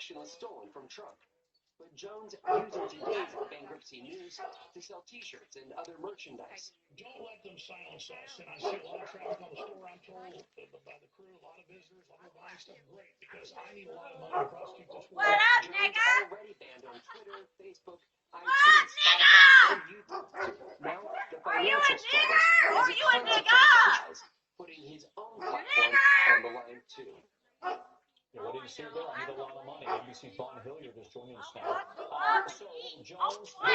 election was stolen from Trump. But Jones using today's bankruptcy news to sell T-shirts and other merchandise. Don't let them silence us. And I see a lot of traffic on the store, I'm told, by the crew, a lot of visitors, a lot of buying stuff. Great, because I need a lot of money to prosecute this war. What up, Jones nigga? already banned on Twitter, Facebook, iTunes, Spotify, and YouTube. Now, the financial struggles Are is you a content nigga? franchise, putting his own platform on the line, too. Yeah, what do you see there? I need a lot of money. NBC's Vaughn Hilliard is joining us now. So, Jones, All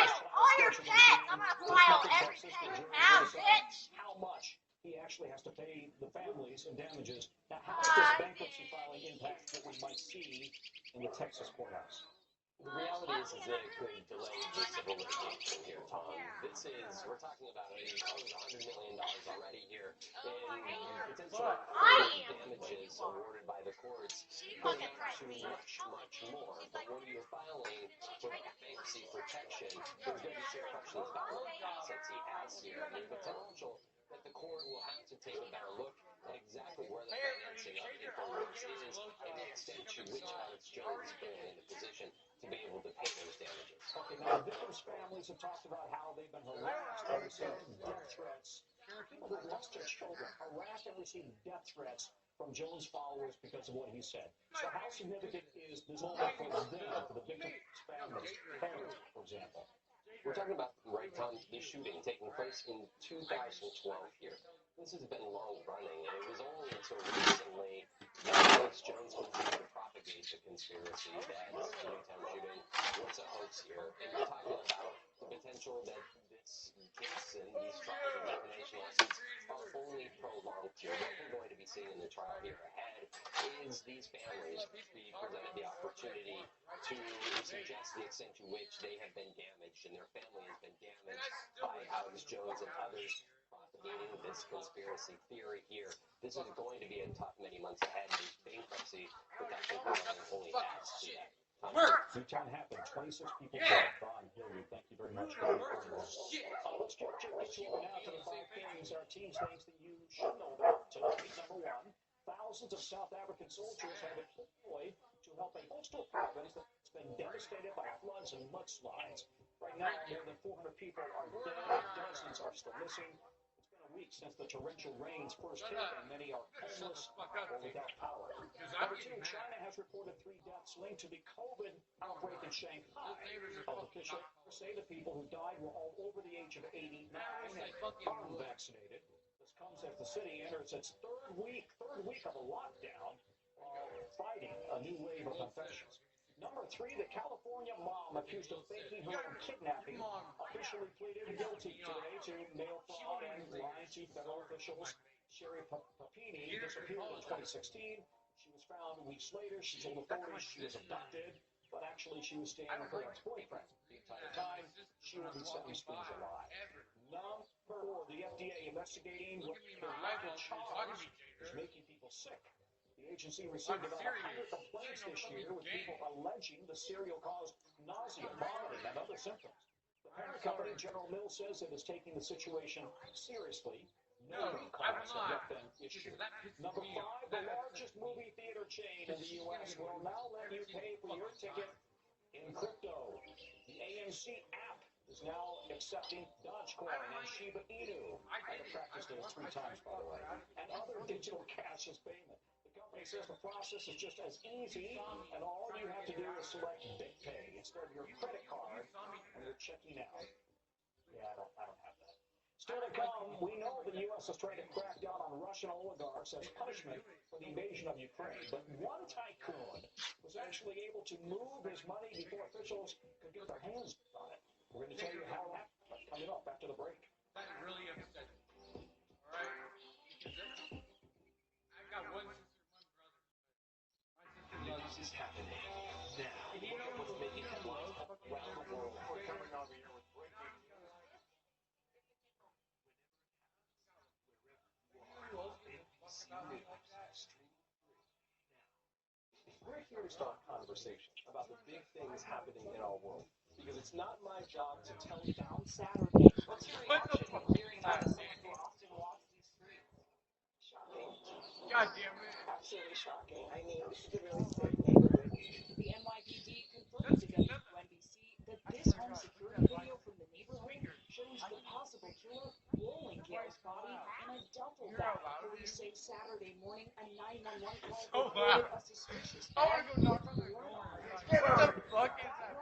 your checks. I'm gonna file everything now, bitch. how much he actually has to pay the families in damages. Now, how does this bankruptcy filing impact what we might see in the Texas courthouse? The reality is that it could delay the civil litigation here, Tom. We're talking about $100 million already here in potential damages awarded by the courts going up to much, much more. But when you're filing for bankruptcy protection, there's going to be some questions about what assets he has here. And there's potential that the court will have to take a better look at exactly where the financing of InfoWars is and the extent to which Alex Jones is putting in a position to be able to pay those damages. Okay, now victims' families have talked about how they've been harassed and received death threats. People who lost their children harassed and received death threats from Jones' followers because of what he said. So how significant is this moment for them, for the victims' families, parents, for example? We're talking about, right, Tom, this shooting taking place in 2012 here. This has been long running, and it was only until recently that Alex Jones continued to propagate the conspiracy that the Newtown shooting was a hoax here. And we're talking about the potential that this case and these trials and defamation lawsuits are only prolonged here. What we're going to be seeing in the trial here ahead is these families be presented the opportunity to suggest the extent to which they have been damaged and their family has been damaged by Alex Jones and others propagating this conspiracy theory here. This is going to be a tough many months ahead. This bankruptcy protection program only adds to that. Newtown happened. 26 people dead. Vaughn Hilliard, thank you very much for reporting this. Let's get you now to the 5 things our team thinks that you should know about tonight. Number 1, thousands of South African soldiers have been deployed to help a coastal province that's been devastated by floods and mudslides. Right now, more than 400 people are dead, dozens are still missing. It's been a week since the torrential rains first hit, and many are homeless or without power. Number 2, China has reported 3 deaths linked to the COVID outbreak in Shanghai. Health officials say the people who died were all over the age of 89 and unvaccinated. This comes as the city enters its third week of a lockdown, fighting a new wave of infections. Number 3, the California mom accused of faking her own kidnapping officially pleaded guilty today to mail fraud and lying to federal officials. Sherry Papini disappeared in 2016. She was found weeks later. She told authorities she was abducted, but actually she was staying with her ex-boyfriend the entire time. She will be sentenced in July. Number 4, the FDA investigating what the local charge is making people sick. The agency received about 100 complaints this year with people alleging the cereal caused nausea, vomiting, and other symptoms. The parent company, General Mills, says it is taking the situation seriously. No recalls have yet been issued. Number 5, the largest movie theater chain in the U.S. will now let you pay for your ticket in crypto. The AMC app is now accepting Dogecoin and Shiba Inu. I had practiced those 3 times, by the way, and other digital cashless payment. The company says the process is just as easy, and all you have to do is select BigPay instead of your credit card when you're checking out. Yeah, I don't have that. Still to come, we know the U.S. is trying to crack down on Russian oligarchs as punishment for the invasion of Ukraine. But one tycoon was actually able to move his money before officials could get their hands on it. We're going to tell you how that happened coming up after the break. That really upset me. All right? Because I've got one sister, one brother. My sister loves This is happening now. You know what's making headlines around the world. We're coming over here with breaking We're here to start a conversation about the big things happening in our world. Because it's not my job to tell you. On Saturday, what's your reaction to hearing how the man who often walks these streets? Shocking. God damn it. Absolutely shocking. I mean, this is a really safe neighborhood. The NYPD 911 call So reported loud. a suspicious I want to go knock on the door. What the fuck is that?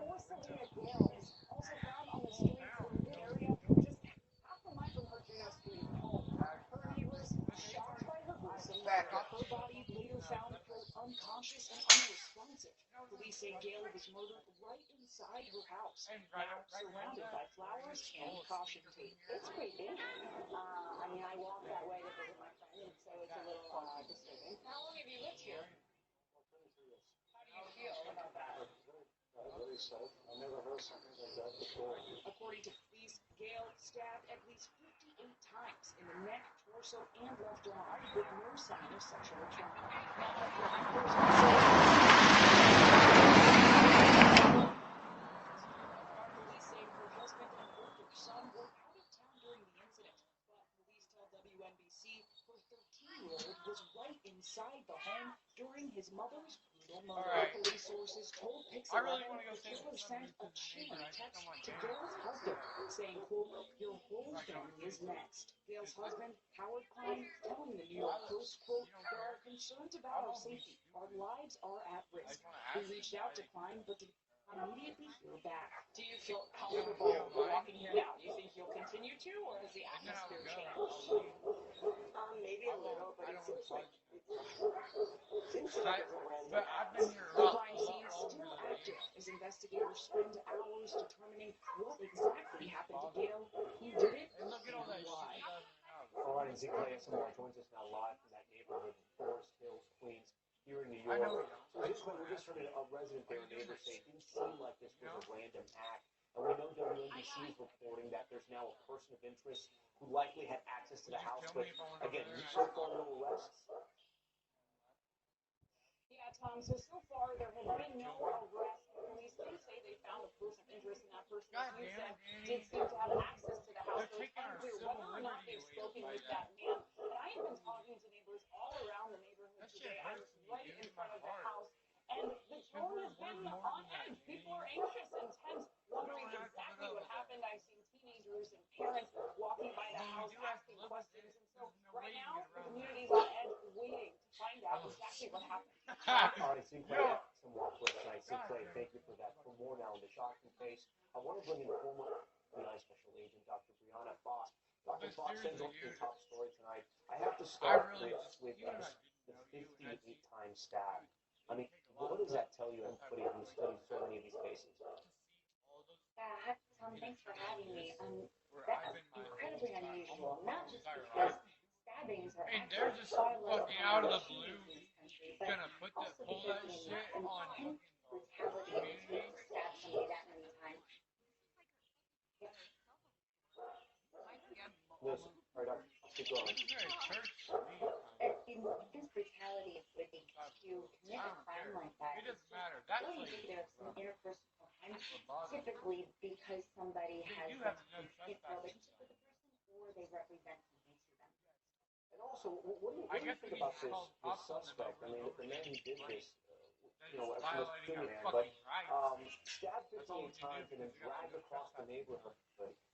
Or Selena Gales, also found on the streets in the area, just half a mile from her Juno Street home. Her neighbors shocked by her gruesome murder. Her body later found, quote, unconscious and unresponsive. Police say Gale was murdered right inside her house, now surrounded by flowers and caution tape. It's creepy. I mean, I walk that way to visit my friend, and so it's a little disturbing. How long have you lived here? How do you feel about that? Very safe. I never heard something like that before. According to police, Gale stabbed at least 58 times in the neck, torso, and left arm, with no sign of sexual trauma. Police say her husband and older son were out of town during the incident, but police tell WNBC her 13-year-old was right inside the home during his mother's brutal murder. Alright. Police sources told I Pickrell really want to go the say killer something sent to a the chain neighbor. I think text someone to did. Gale's husband, saying, quote, your whole family is next. Gale's husband, Howard Klein, telling the New York Post, quote, there are concerns about our safety. Our lives are at I risk. just want to We ask reached you. out to Klein, but did not immediately hear back. Do you feel comfortable walking here now? Do you think you'll continue to, or has the Isn't that how atmosphere it changed? goes? Maybe a little, but it seems like But I've been here a The lot. crime scene still active as investigators spend hours determining what exactly happened to Gale, who did it, And look at all that and shit why. he does in the house. All right, and Zeke SMR joins us now live from that neighborhood in Forest Hills, Queens, here in New I know York. we don't. So we just heard a resident there, neighbor say it didn't seem like this was a random act. And we know WNBC is reporting that there's now a person of interest who likely had access to the house. But again, so far no arrests. Yeah, Tom, so far there have been no arrests. Police do say they found a person of interest, and that person, as you said, did seem to have access to the house. So it's unclear whether or not they've spoken with that man. But I have been talking to neighbors all around the neighborhood today. I'm right in front of the house, and the tone has been on edge. People are anxious and tense, wondering exactly what happened. I've seen teenagers and parents walking by the house asking questions. And so right now, the community's on edge waiting to find out exactly what happened. All right, Zeke, some more clips tonight. Zeke, thank you for that. For more now in the shocking case, I want to bring in former FBI Special Agent Dr. Brianna Foss. Dr. Foss sends up the top story tonight. I have to start with the 58-time stab. I mean, what does that tell you, anybody who studies so many of these cases? Tom, thanks for having me. That's incredibly unusual, not just because stabbings are They're just fucking out of the blue gonna put the pull that shit on fucking brutality to stab somebody that many times. Listen, all right, Doctor, keep going. This is very church. This brutality would be to commit a crime like that. It doesn't matter. That's Really like indicative of some interpersonal crime, typically because somebody has you have a no relationship with the person or they represent something to them. And also, what do you think about this suspect? I mean, the man who did this, was Junior man, but stabbed 58 times and then dragged across the neighborhood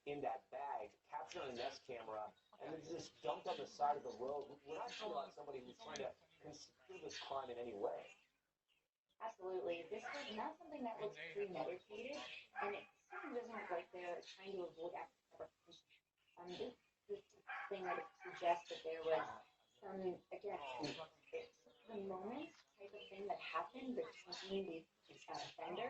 in that bag, captured on a Nest camera, and then just dumped on the side of the road. We're not talking about somebody who's trying to conceal this crime in any way. Absolutely. This was not something that looks premeditated, and it certainly doesn't look like they're trying to avoid apprehension. This thing that suggests that there was some, again, the moment type of thing that happened between the offender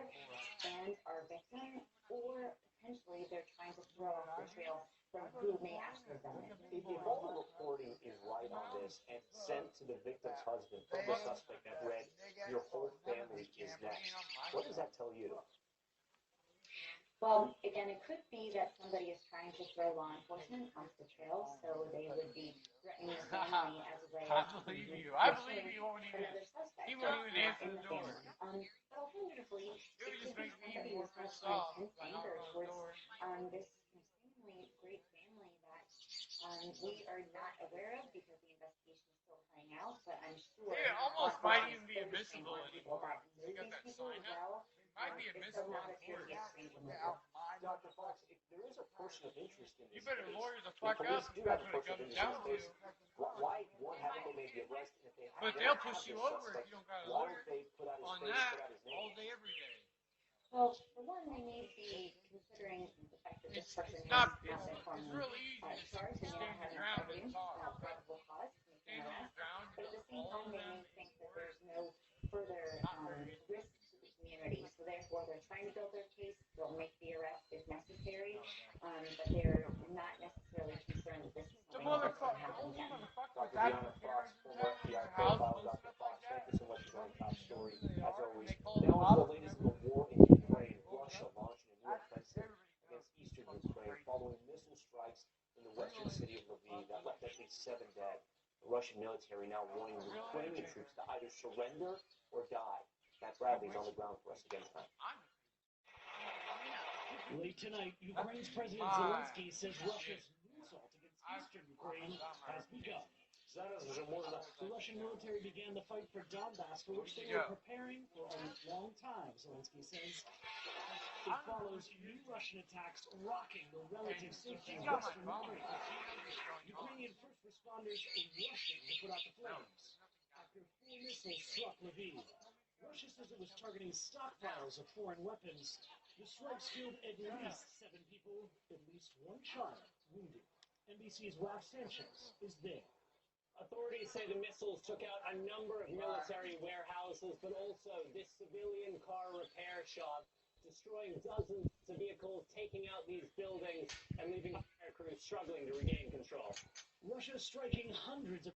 and our victim, or potentially they're trying to throw off the trail from who may actually have done it. If all the reporting is right on this and sent to the victim's husband from the suspect that read, your whole family is next, what does that tell you? Well, again, it could be that somebody is trying to throw law enforcement off the trail, so they would be threatening the family as a way of I believe you. I believe you won't even. another suspect. He won't even answer in the the door. family. But alternatively, It would just it could make be me somebody more who has pissed an off intense by anger knocking on the towards door. this seemingly great family that we are not aware of because the investigation is still playing out. But I'm sure It almost might even be focusing admissible on people anymore. that You knew got these that people sign up? well. It might be It does admissible not in appear to court. be a stranger mover. Dr. Fox, if there is a person of interest in this You better case, lawyer the the fuck police up do if have that's a what it person of comes interest in down this to. case. Why haven't they made the arrest? And if they But don't they'll have push the you over if suspect, you don't got a why lawyer don't they put out his on face, that put out his all name? day, every day. Well, for one, they may be considering the fact that this It's person it's has not not been it's really easy to charged and may not stand have your enough ground and evidence talk. without probable cause to make an Stand your arrest. ground. But at the same All time, of they them may think that before there's no further risk to the community. So therefore, they're trying to build their case. They'll make the arrest if necessary, but they're not necessarily concerned that this is the something that's going to motherfucker, happen only again. motherfucker Dr. with that Deanna cameras Fox, in former town in FBI your house profile. posted Dr. up Fox, like that. thank you so much for joining Top Story. As always, They call now them into the latest in the war in Ukraine. Russia launching a new offensive against eastern Ukraine following missile strikes in the western city of Lviv. That left at least 7 dead. The Russian military now warning Ukrainian troops to either surrender or die. Matt Bradley's on the ground for us again tonight. Late tonight, Ukraine's President Zelensky says Russia's new assault against eastern Ukraine has begun. The Russian military began the fight for Donbass, for which they were preparing for a long time, Zelensky says. It follows new Russian attacks rocking the relative safety of western Ukraine. Ukrainian first responders rushing to put out the flames after 4 missiles struck Lviv. Russia says it was targeting stockpiles of foreign weapons. The strikes killed at least 7 people, at least 1 child wounded. NBC's Ralph Sanchez is there. Authorities say the missiles took out a number of military warehouses, but also this civilian car repair shop, destroying dozens of vehicles, taking out these buildings, and leaving fire crews struggling to regain control. Russia striking hundreds of